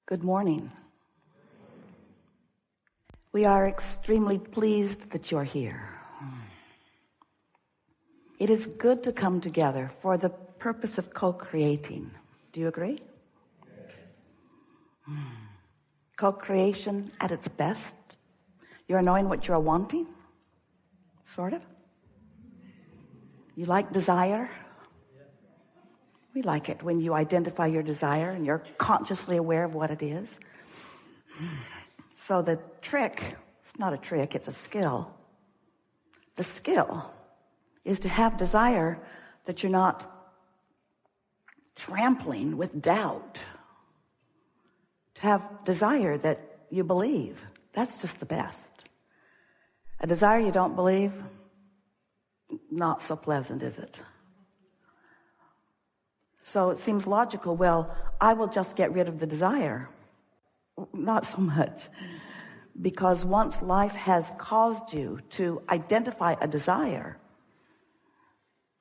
Good morning. We are extremely pleased that you're here. It is good to come together for the purpose of co-creating. Do you agree? Yes. Co-creation at its best. You're knowing what you're wanting? Sort of. You like desire? We like it when you identify your desire and you're consciously aware of what it is. So the trick, it's not a trick, it's a skill. The skill is to have desire that you're not trampling with doubt. To have desire that you believe. That's just the best. A desire you don't believe, not so pleasant, is it? So it seems logical, well, I will just get rid of the desire. Not so much. Because once life has caused you to identify a desire,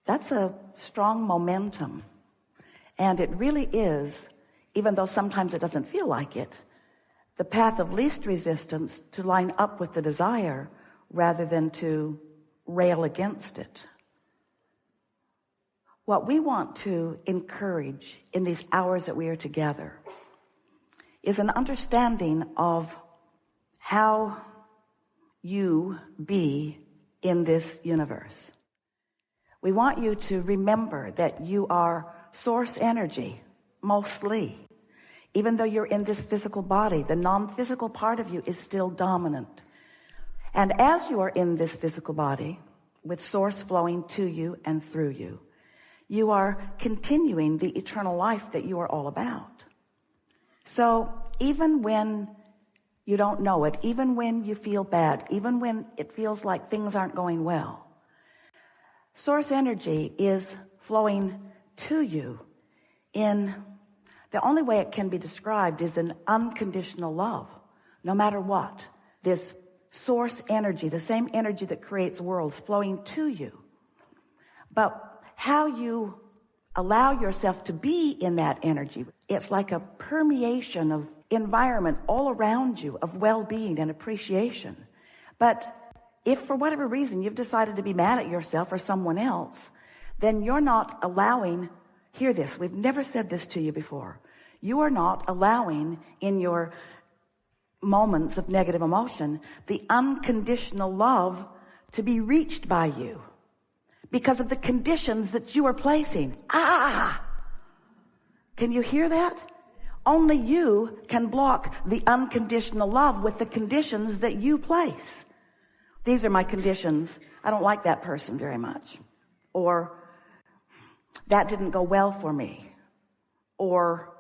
that's a strong momentum. And it really is, even though sometimes it doesn't feel like it, the path of least resistance to line up with the desire rather than to rail against it. What we want to encourage in these hours that we are together is an understanding of how you be in this universe. We want you to remember that you are source energy, mostly. Even though you're in this physical body, the non-physical part of you is still dominant. And as you are in this physical body, with source flowing to you and through you, you are continuing the eternal life that you are all about. So even when you don't know it, even when you feel bad, even when it feels like things aren't going well, source energy is flowing to you in the only way it can be described is an unconditional love. No matter what, this source energy, the same energy that creates worlds, flowing to you. But how you allow yourself to be in that energy, it's like a permeation of environment all around you of well-being and appreciation. But if for whatever reason you've decided to be mad at yourself or someone else, then you're not allowing, hear this, we've never said this to you before, you are not allowing in your moments of negative emotion the unconditional love to be reached by you. Because of the conditions that you are placing. Can you hear that? Only you can block the unconditional love with the conditions that you place. These are my conditions. I don't like that person very much. Or that didn't go well for me. Or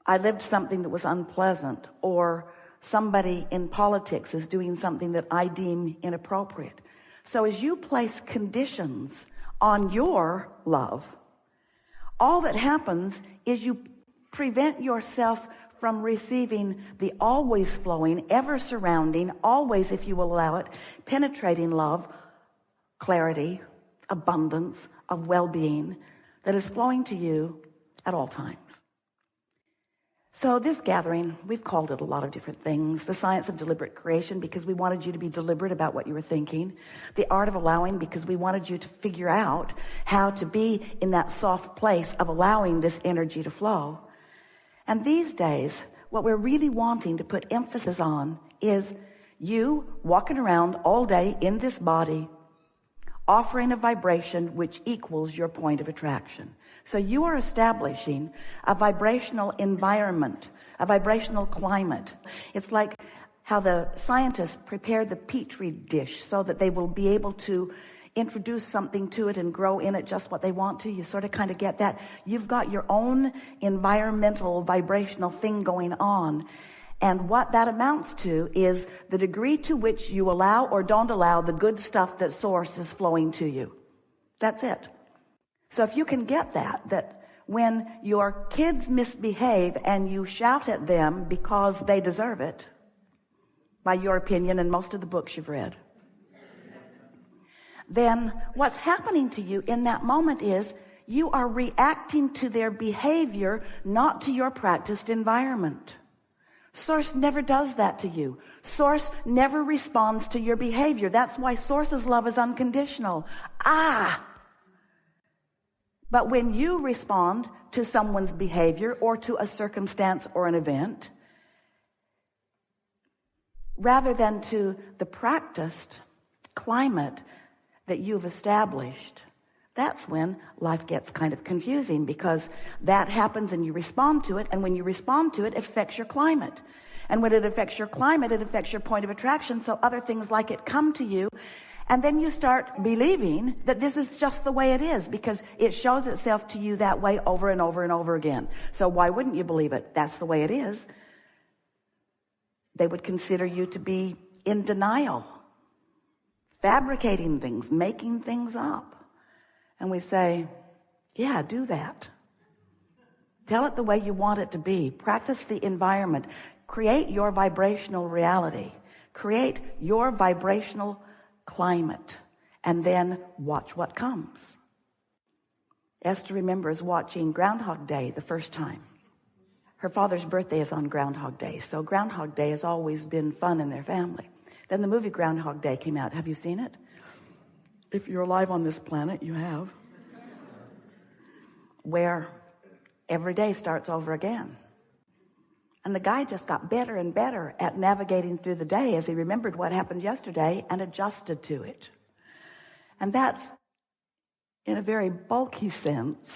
I lived something that was unpleasant. Or somebody in politics is doing something that I deem inappropriate. So as you place conditions on your love, all that happens is you prevent yourself from receiving the always flowing, ever surrounding, always, if you will allow it, penetrating love, clarity, abundance of well-being that is flowing to you at all times. So this gathering, we've called it a lot of different things. The science of deliberate creation, because we wanted you to be deliberate about what you were thinking. The art of allowing, because we wanted you to figure out how to be in that soft place of allowing this energy to flow. And these days, what we're really wanting to put emphasis on is you walking around all day in this body, offering a vibration which equals your point of attraction. So you are establishing a vibrational environment, a vibrational climate. It's like how the scientists prepare the petri dish so that they will be able to introduce something to it and grow in it just what they want to. You sort of kind of get that. You've got your own environmental vibrational thing going on. And what that amounts to is the degree to which you allow or don't allow the good stuff that source is flowing to you. That's it. So if you can get that when your kids misbehave and you shout at them because they deserve it, by your opinion and most of the books you've read, then what's happening to you in that moment is you are reacting to their behavior, not to your practiced environment. Source never does that to you. Source never responds to your behavior. That's why Source's love is unconditional. But when you respond to someone's behavior or to a circumstance or an event, rather than to the practiced climate that you've established, that's when life gets kind of confusing, because that happens and you respond to it, and when you respond to it, it affects your climate. And when it affects your climate, it affects your point of attraction, so other things like it come to you. And then you start believing that this is just the way it is, because it shows itself to you that way over and over and over again. So why wouldn't you believe it? That's the way it is. They would consider you to be in denial, fabricating things, making things up. And we say, yeah, do that. Tell it the way you want it to be. Practice the environment. Create your vibrational reality. Create your vibrational climate. And then watch what comes. Esther remembers watching Groundhog Day the first time. Her father's birthday is on Groundhog Day, so Groundhog Day has always been fun in their family. Then the movie Groundhog Day came out. Have you seen it? If you're alive on this planet, you have. Where every day starts over again. And the guy just got better and better at navigating through the day as he remembered what happened yesterday and adjusted to it. And that's, in a very bulky sense,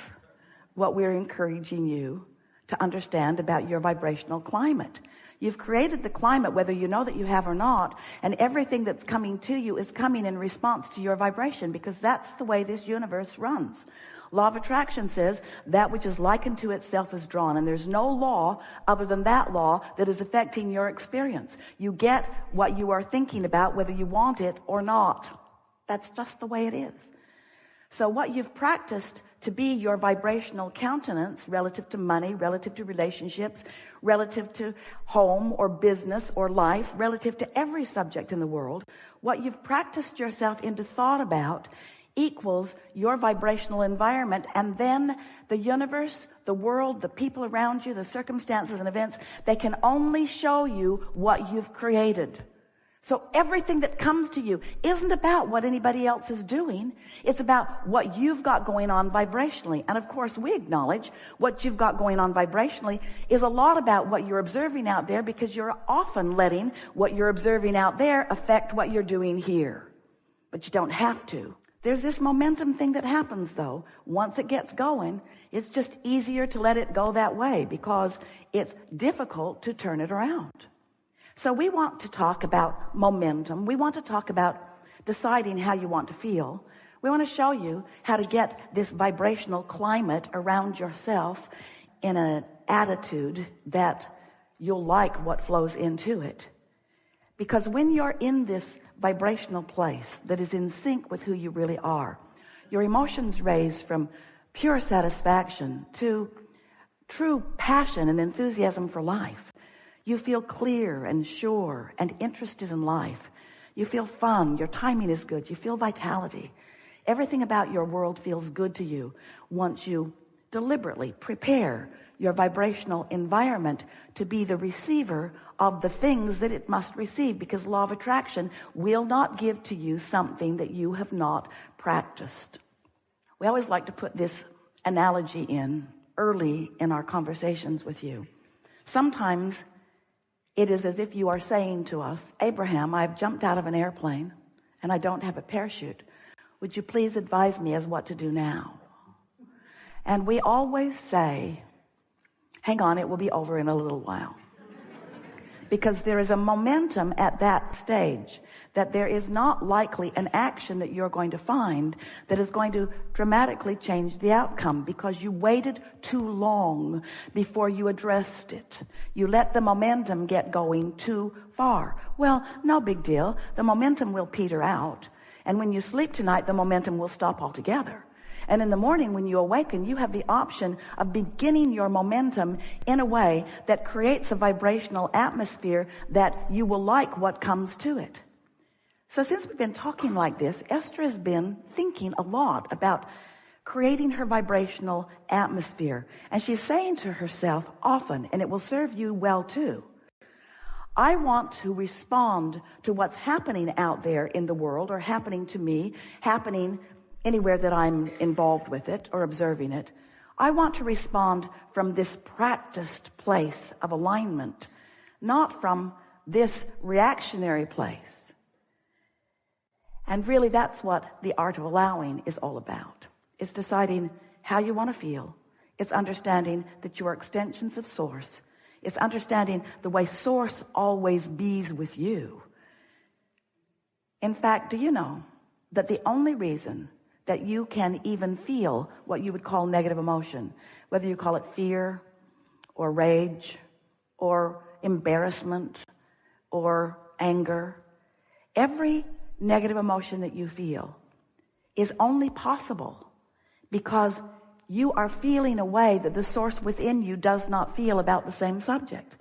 what we're encouraging you to understand about your vibrational climate. You've created the climate, whether you know that you have or not, and everything that's coming to you is coming in response to your vibration, because that's the way this universe runs. Law of attraction says that which is likened to itself is drawn, and there's no law other than that law that is affecting your experience. You get what you are thinking about, whether you want it or not. That's just the way it is. So what you've practiced to be your vibrational countenance relative to money, relative to relationships, relative to home or business or life, relative to every subject in the world, what you've practiced yourself into thought about equals your vibrational environment, and then the universe, the world, the people around you, the circumstances and events, they can only show you what you've created. So everything that comes to you isn't about what anybody else is doing. It's about what you've got going on vibrationally. And of course, we acknowledge what you've got going on vibrationally is a lot about what you're observing out there, because you're often letting what you're observing out there affect what you're doing here. But you don't have to. There's this momentum thing that happens, though. Once it gets going, it's just easier to let it go that way, because it's difficult to turn it around. So we want to talk about momentum. We want to talk about deciding how you want to feel. We want to show you how to get this vibrational climate around yourself in an attitude that you'll like what flows into it. Because when you're in this vibrational place that is in sync with who you really are, your emotions raise from pure satisfaction to true passion and enthusiasm for life. You feel clear and sure and interested in life. You feel fun. Your timing is good. You feel vitality. Everything about your world feels good to you once you deliberately prepare your vibrational environment to be the receiver of the things that it must receive, because law of attraction will not give to you something that you have not practiced. We always like to put this analogy in early in our conversations with you. Sometimes it is as if you are saying to us, Abraham, I've jumped out of an airplane and I don't have a parachute. Would you please advise me as what to do now? And we always say, hang on, it will be over in a little while. Because there is a momentum at that stage that there is not likely an action that you're going to find that is going to dramatically change the outcome, because you waited too long before you addressed it. You let the momentum get going too far. Well, no big deal. The momentum will peter out. And when you sleep tonight, the momentum will stop altogether. And in the morning when you awaken, you have the option of beginning your momentum in a way that creates a vibrational atmosphere that you will like what comes to it. So since we've been talking like this, Esther has been thinking a lot about creating her vibrational atmosphere. And she's saying to herself often, and it will serve you well too, I want to respond to what's happening out there in the world, or happening to me, happening anywhere that I'm involved with it or observing it. I want to respond from this practiced place of alignment, not from this reactionary place. And really, that's what the art of allowing is all about. It's deciding how you want to feel. It's understanding that you are extensions of Source. It's understanding the way Source always bees with you. In fact, do you know that the only reason that you can even feel what you would call negative emotion, whether you call it fear or rage or embarrassment or anger, every negative emotion that you feel is only possible because you are feeling a way that the Source within you does not feel about the same subject.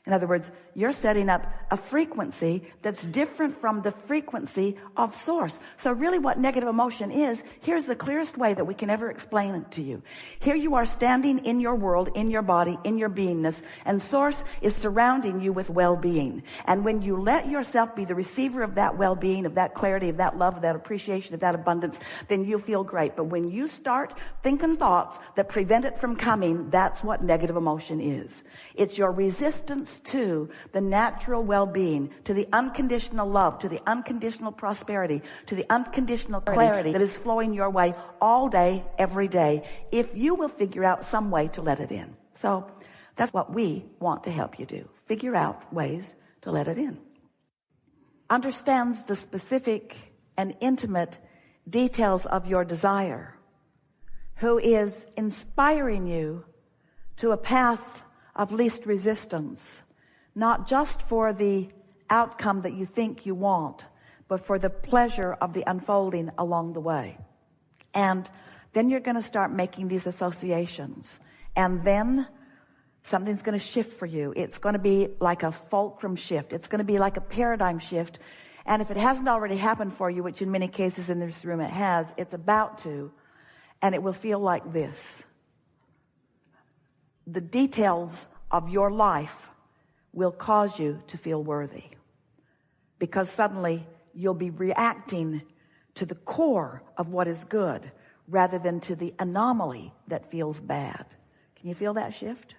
In other words, you're setting up a frequency that's different from the frequency of Source. So really what negative emotion is, here's the clearest way that we can ever explain it to you. Here you are standing in your world, in your body, in your beingness, and Source is surrounding you with well-being. And when you let yourself be the receiver of that well-being, of that clarity, of that love, of that appreciation, of that abundance, then you feel great. But when you start thinking thoughts that prevent it from coming, that's what negative emotion is. It's your resistance to the natural well-being, to the unconditional love, to the unconditional prosperity, to the unconditional clarity that is flowing your way all day, every day, if you will figure out some way to let it in. So that's what we want to help you do. Figure out ways to let it in. Understands the specific and intimate details of your desire, who is inspiring you to a path of least resistance, not just for the outcome that you think you want, but for the pleasure of the unfolding along the way. And then you're going to start making these associations. And then something's going to shift for you. It's going to be like a fulcrum shift. It's going to be like a paradigm shift. And if it hasn't already happened for you, which in many cases in this room it has, it's about to. And it will feel like this. The details of your life will cause you to feel worthy, because suddenly you'll be reacting to the core of what is good rather than to the anomaly that feels bad. Can you feel that shift?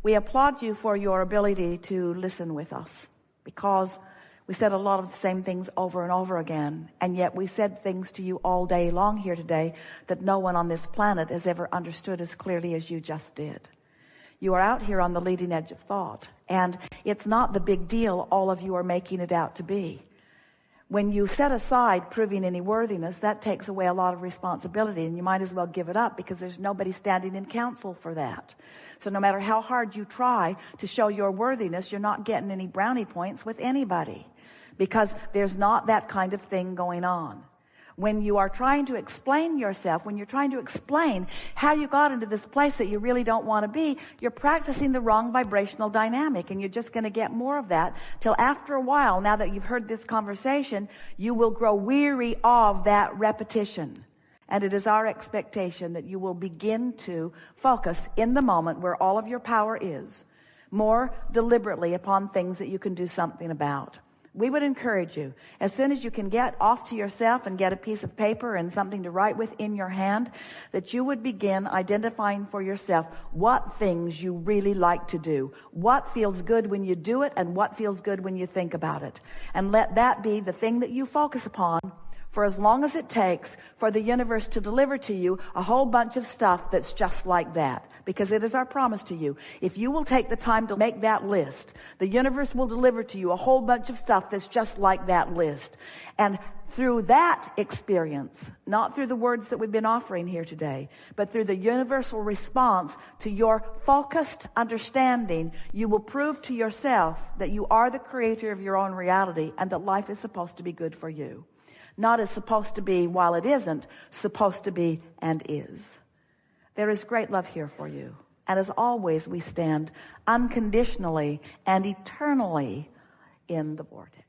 We applaud you for your ability to listen with us, because we said a lot of the same things over and over again, and yet we said things to you all day long here today that no one on this planet has ever understood as clearly as you just did. You are out here on the leading edge of thought, and it's not the big deal all of you are making it out to be. When you set aside proving any worthiness, that takes away a lot of responsibility, and you might as well give it up, because there's nobody standing in counsel for that. So no matter how hard you try to show your worthiness, you're not getting any brownie points with anybody, because there's not that kind of thing going on. When you are trying to explain yourself, when you're trying to explain how you got into this place that you really don't want to be, you're practicing the wrong vibrational dynamic, and you're just going to get more of that till after a while, now that you've heard this conversation, you will grow weary of that repetition. And it is our expectation that you will begin to focus in the moment where all of your power is, more deliberately upon things that you can do something about. We would encourage you, as soon as you can get off to yourself and get a piece of paper and something to write with in your hand, that you would begin identifying for yourself what things you really like to do, what feels good when you do it, and what feels good when you think about it. And let that be the thing that you focus upon for as long as it takes for the universe to deliver to you a whole bunch of stuff that's just like that. Because it is our promise to you. If you will take the time to make that list, the universe will deliver to you a whole bunch of stuff that's just like that list. And through that experience, not through the words that we've been offering here today, but through the universal response to your focused understanding, you will prove to yourself that you are the creator of your own reality, and that life is supposed to be good for you. Not as supposed to be while it isn't, supposed to be and is. There is great love here for you. And as always, we stand unconditionally and eternally in the vortex.